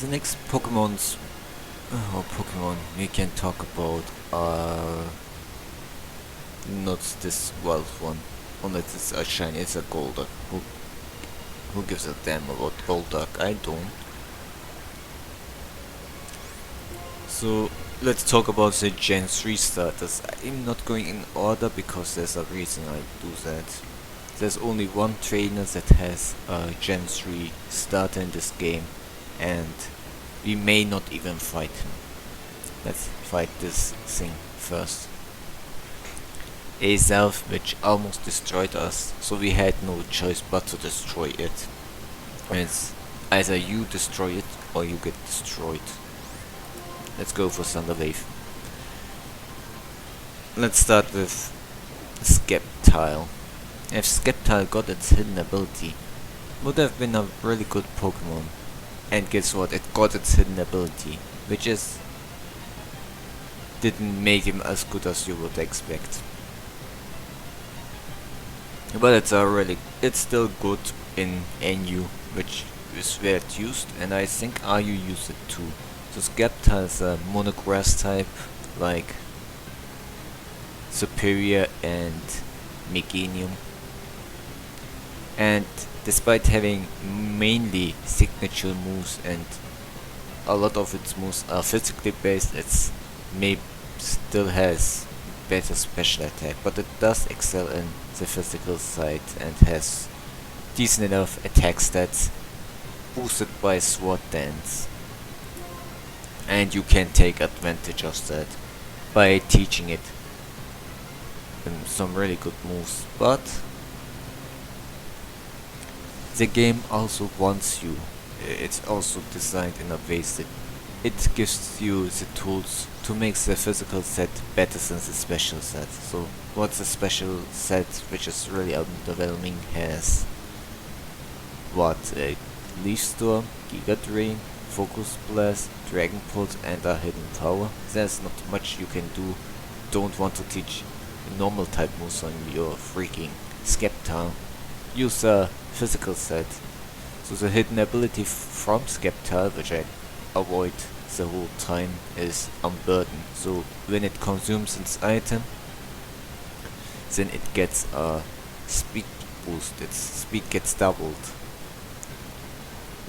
The next Pokemon we can talk about are not this wild one. Unless it's a shiny, it's a Golduck. Who gives a damn about Golduck? I don't. So let's talk about the Gen 3 starters. I'm not going in order because there's a reason I do that. There's only one trainer that has a Gen 3 starter in this game, and we may not even fight him. Let's fight this thing first. Azelf, which almost destroyed us, so we had no choice but to destroy it. It's either you destroy it or you get destroyed. Let's go for Thunder Wave. Let's start with Sceptile. If Sceptile got its hidden ability, would have been a really good Pokemon. And guess what? It got its hidden ability, which is didn't make him as good as you would expect. But it's still good in NU, which is where it's used, and I think RU used it too. So Sceptile is a monograss type, like Serperior and Meganium. And despite having mainly signature moves and a lot of its moves are physically based, it's still has better special attack, but it does excel in the physical side and has decent enough attack stats boosted by Sword Dance. And you can take advantage of that by teaching it some really good moves, but the game also wants you. It's also designed in a way that it gives you the tools to make the physical set better than the special set. So what's the special set, which is really underwhelming, has Leaf Storm, Giga Drain, Focus Blast, Dragon Pulse and a hidden power. There's not much you can do. Don't want to teach normal type moves on your freaking Sceptile. Use a physical set. So the hidden ability from Sceptile, which I avoid the whole time, is Unburden. So when it consumes its item, then it gets a speed boost. Its speed gets doubled.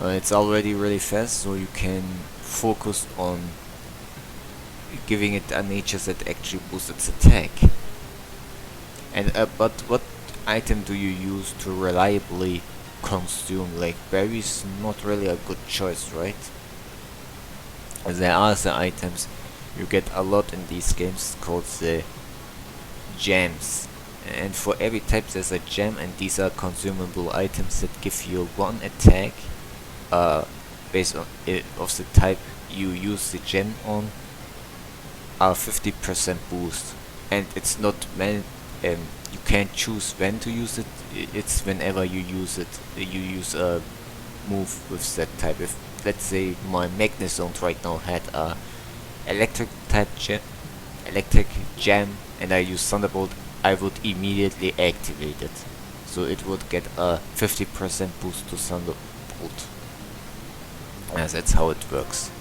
It's already really fast, so you can focus on giving it a nature that actually boosts its attack. And but what item do you use to reliably consume? Like berries, not really a good choice, right? There are the items you get a lot in these games called the gems, and for every type there's a gem, and these are consumable items that give you one attack based on of the type you use the gem on, are 50% boost. And it's not you can't choose when to use it. It's whenever you use it. You use a move with that type. If let's say my Magnezone right now had a electric gem and I use Thunderbolt, I would immediately activate it. So it would get a 50% boost to Thunderbolt. Yes, that's how it works.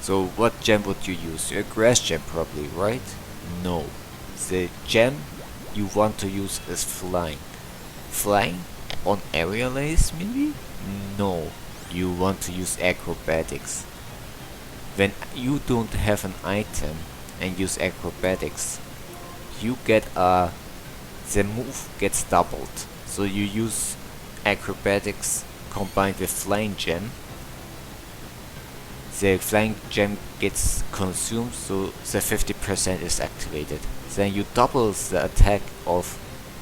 So what gem would you use? A grass gem probably, right? No. The gem you want to use is flying. Flying on aerial ace maybe? No. You want to use acrobatics. When you don't have an item and use acrobatics, you get the move gets doubled. So you use acrobatics combined with flying gem. The flying gem gets consumed, so the 50% is activated. Then you double the attack of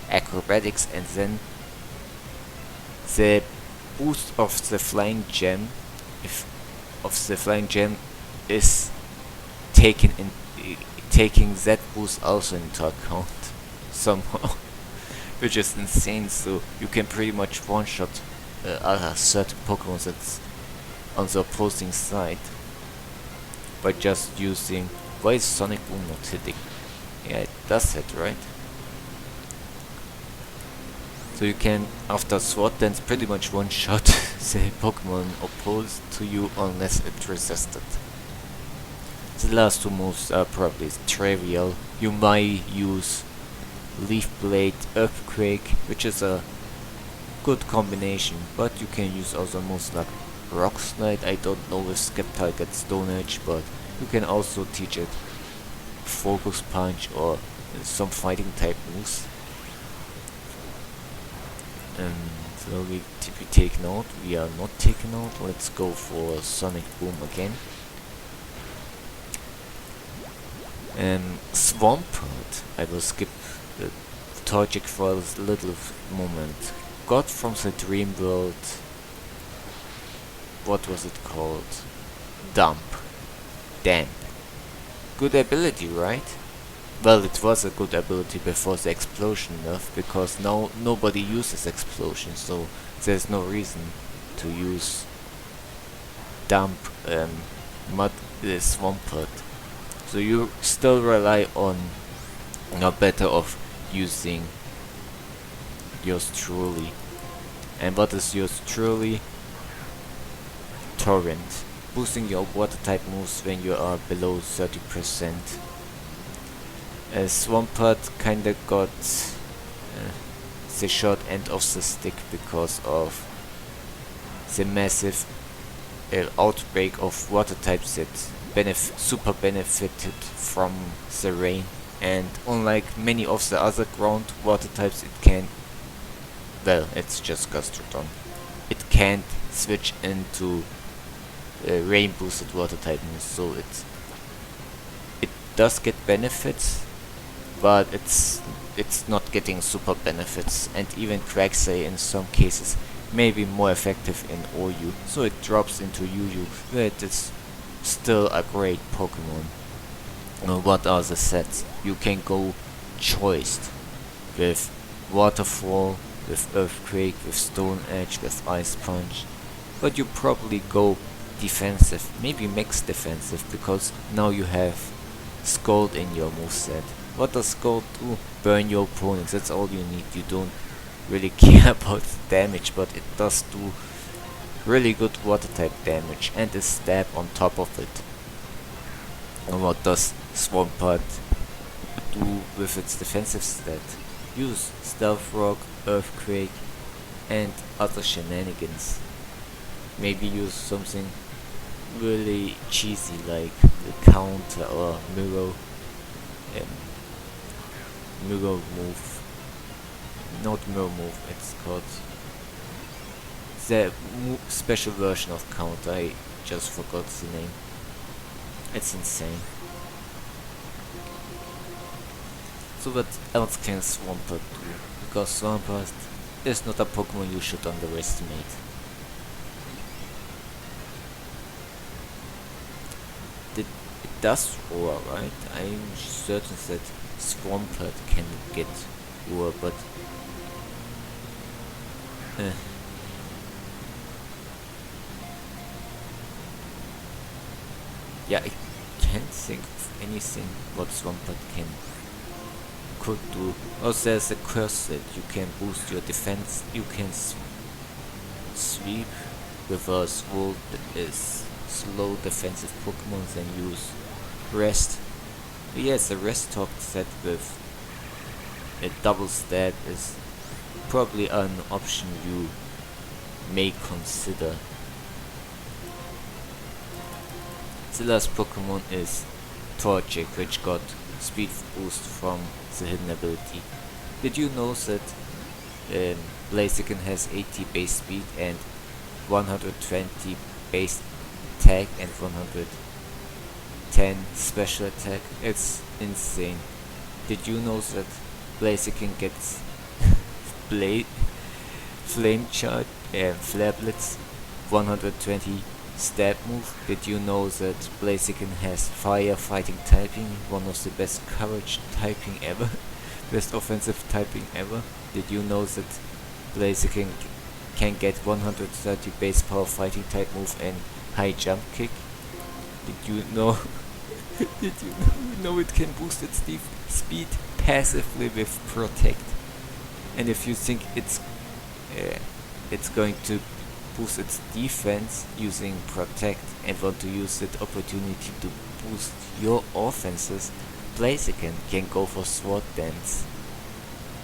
acrobatics, and then the boost of the flying gem, is taking that boost also into account somehow, which is insane. So you can pretty much one-shot a certain Pokemon that's on the opposing side by just using. Why is Sonic Boom not hitting? Yeah, it does hit, right? So you can, after Sword Dance, pretty much one-shot the Pokemon opposed to you unless it resisted. The last two moves are probably trivial. You might use Leaf Blade, Earthquake, which is a good combination, but you can use other moves like Rock Slide. I don't know if Sceptile gets Stone Edge, but you can also teach it Focus Punch or some fighting type moves. So we take note, we are not taking note. Let's go for Sonic Boom again. Swampert, I will skip the Torchic for a little moment. Got from the dream world, what was it called? Damp. Good ability, right? Well, it was a good ability before the explosion nerf, because now nobody uses explosion, so there's no reason to use Damp Mud Swampert. So you still rely on no better of using yours truly. And what is yours truly? Torrent. Boosting your water type moves when you are below 30%. Swampert kinda got the short end of the stick because of the massive outbreak of water types that super benefited from the rain, and unlike many of the other ground water types, it can, well, it's just Gastrodon, it can't switch into rain boosted water type moves, so it does get benefits, but it's not getting super benefits, and even Quaxley in some cases may be more effective in OU, so it drops into UU, where it is still a great Pokemon. What are the sets? You can go choiced with Waterfall, with Earthquake, with Stone Edge, with Ice Punch, but you probably go defensive, maybe max defensive, because now you have Scald in your moveset. What does Scald do? Burn your opponents, that's all you need. You don't really care about damage, but it does do really good water type damage, and a stab on top of it. And what does Swampert do with its defensive stat? Use Stealth Rock, Earthquake, and other shenanigans. Maybe use something really cheesy like the counter or mirror move. Not mirror move, it's called the special version of counter. I just forgot the name. It's insane. So what else can Swampert do? Because Swampert is not a Pokemon you should underestimate. It does roar, right? I'm certain that Swampert can get roar, but yeah, I can't think of anything what Swampert could do. Also, there's a curse that you can boost your defense. You can sweep, reverse roll that is slow defensive Pokemon, then use rest. But yes, the rest talk set with a double stab is probably an option you may consider. The last Pokemon is Torchic, which got speed boost from the hidden ability. Did you know that Blaziken has 80 base speed and 120 base attack and 110 special attack? It's insane. Did you know that Blaziken gets Flame Charge and Flare Blitz, 120 stab move? Did you know that Blaziken has fire fighting typing, one of the best coverage typing ever, best offensive typing ever? Did you know that Blaziken can get 130 base power fighting type move and high jump kick? Did you know did you know it can boost its speed passively with Protect? And if you think it's going to boost its defense using Protect and want to use that opportunity to boost your offenses, Blaziken can go for Sword Dance.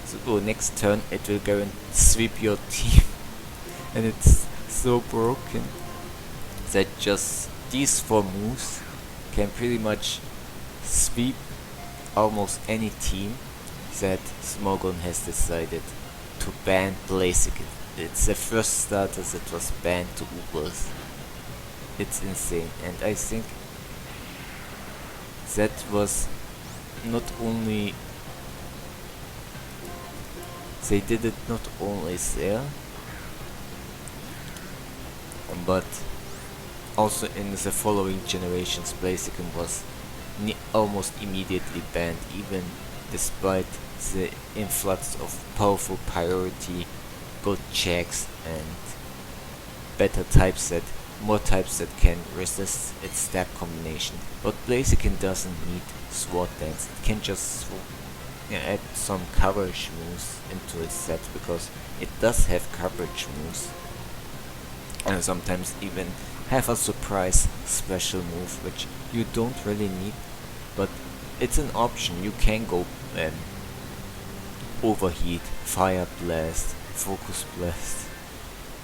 So next turn it will go and sweep your team, and it's so broken that just these 4 moves can pretty much sweep almost any team that Smogon has decided to ban Blaziken. It's the first starter that was banned to Ubers. It's insane, and I think that was not only they did it not only there, but also in the following generations. Blaziken was almost immediately banned, even despite the influx of powerful priority, good checks, and better typeset, more typeset can resist its stab combination. But Blaziken doesn't need Sword Dance, it can just add some coverage moves into its set, because it does have coverage moves, and sometimes even have a surprise special move which you don't really need, but it's an option. You can go Overheat, Fire Blast, Focus Blast,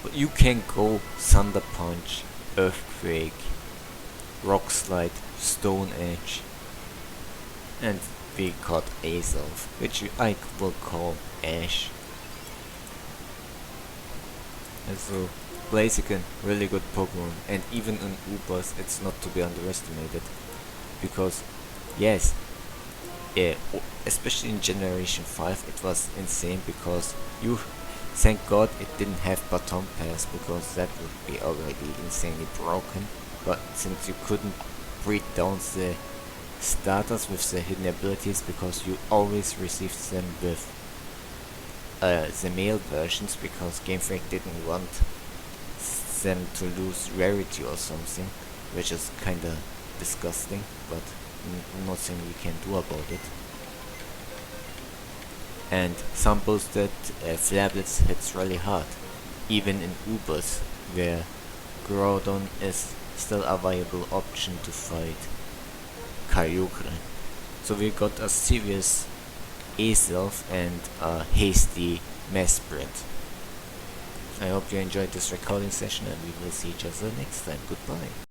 but you can go Thunder Punch, Earthquake, Rock Slide, Stone Edge, and we got Azelf, which I will call Ash. And so Blaziken, really good Pokemon, and even in Ubers it's not to be underestimated, because yes, especially in Generation 5 it was insane, because you thank God it didn't have Baton Pass, because that would be already insanely broken. But since you couldn't breed down the starters with the hidden abilities, because you always received them with the male versions, because Game Freak didn't want them to lose rarity or something, which is kinda disgusting, but nothing we can do about it. And some boasted Flare Blitz hits really hard, even in Ubers, where Groudon is still a viable option to fight Kyogre. So we got a serious Azelf and a hasty Mesprit. I hope you enjoyed this recording session, and we will see each other next time. Goodbye.